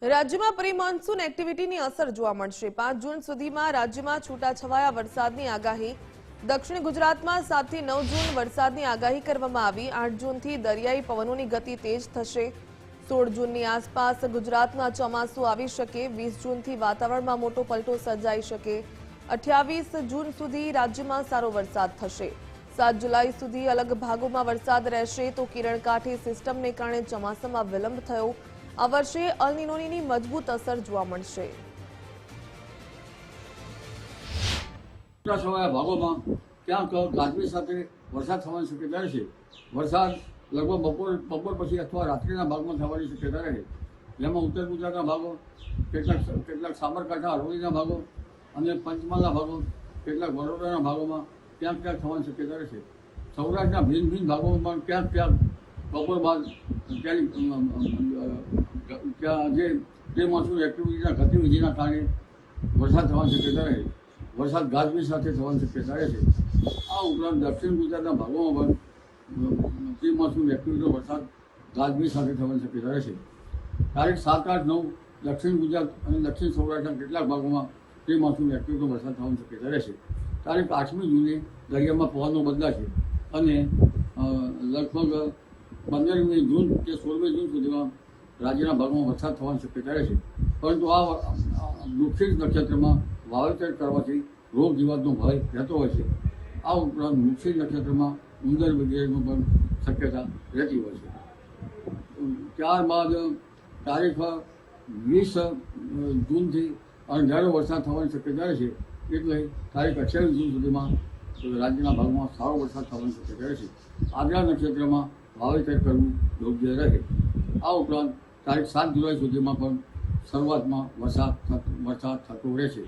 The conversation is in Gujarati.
રાજ્યમાં પ્રી મોન્સૂન એક્ટિવિટીની અસર જોવા મળશે। 5 જૂન સુધીમાં રાજ્યમાં છૂટાછવાયા વરસાદની આગાહી। દક્ષિણ ગુજરાતમાં 7 થી 9 જૂન વરસાદની આગાહી કરવામાં આવી। 8 જૂનથી દરિયાઈ પવનોની ગતિ તેજ થશે। 16 જૂનની આસપાસ ગુજરાતમાં ચોમાસું આવી શકે। 20 જૂનથી વાતાવરણમાં મોટો પલટો સર્જાઈ શકે। 28 જૂન સુધી રાજ્યમાં સારો વરસાદ થશે। 7 જુલાઈ સુધી અલગ ભાગોમાં વરસાદ રહેશે તો કિરણકાઠી સિસ્ટમને કારણે ચોમાસામાં વિલંબ થયો। આ વર્ષે અલ નીનોની મજબૂત અસર જોવા મળશે। છૂટાછવાયા ભાગોમાં ક્યાંક ગાજવીજ સાથે વરસાદ થવાની શક્યતા રહેશે। વરસાદ લગભગ બપોર પછી અથવા રાત્રિના ભાગમાં થવાની શક્યતા રહે, જેમાં ઉત્તર ગુજરાતના ભાગો, કેટલાક સાબરકાંઠા અરવલ્લીના ભાગો અને પંચમહાલના ભાગો, કેટલાક વડોદરાના ભાગોમાં ક્યાંક થવાની શક્યતા રહેશે। સૌરાષ્ટ્રના ભિન્ન ભાગોમાં પણ ક્યાંક બપોર બાદ ત્યાં જે પ્રી મોન્સૂન એક્ટિવિટીના ગતિવિધિના કારણે વરસાદ થવાની શક્યતા રહે। વરસાદ ગાજવીજ સાથે થવાની શક્યતા રહેશે। આ ઉપરાંત દક્ષિણ ગુજરાતના ભાગોમાં પણ પ્રી મોન્સૂન એક્ટિવિટીનો વરસાદ ગાજવીજ સાથે થવાની શક્યતા રહેશે। તારીખ 7, 8, 9 દક્ષિણ ગુજરાત અને દક્ષિણ સૌરાષ્ટ્રના કેટલાક ભાગોમાં પ્રી મોન્સૂન એક્ટિવિટીનો વરસાદ થવાની શક્યતા રહેશે। તારીખ 8મી જૂને દરિયામાં પવનો બદલાશે અને લગભગ 15મી જૂન કે 16મી જૂન સુધીમાં રાજ્યના ભાગમાં વરસાદ થવાની શક્યતા રહેશે। પરંતુ આ વૃશ્ચિક નક્ષત્રમાં વાવેતર કરવાથી રોગ જીવાતનો ભય રહેતો હોય છે। આ ઉપરાંત વૃશ્ચિક નક્ષત્રમાં ઉંદર વગેરેનો પણ શક્યતા રહેતી હોય છે। ત્યારબાદ તારીખ 20 જૂનથી અણધાર્યો વરસાદ થવાની શક્યતા રહેશે, એટલે તારીખ 28 જૂન સુધીમાં રાજ્યના ભાગમાં સારો વરસાદ થવાની શક્યતા રહેશે। આદ્રા નક્ષત્રમાં વાવેતર કરવું યોગ્ય રહે। આ ઉપરાંત તારીખ 7 જુલાઈ સુધીમાં પણ શરૂઆતમાં વરસાદ થતો રહેશે।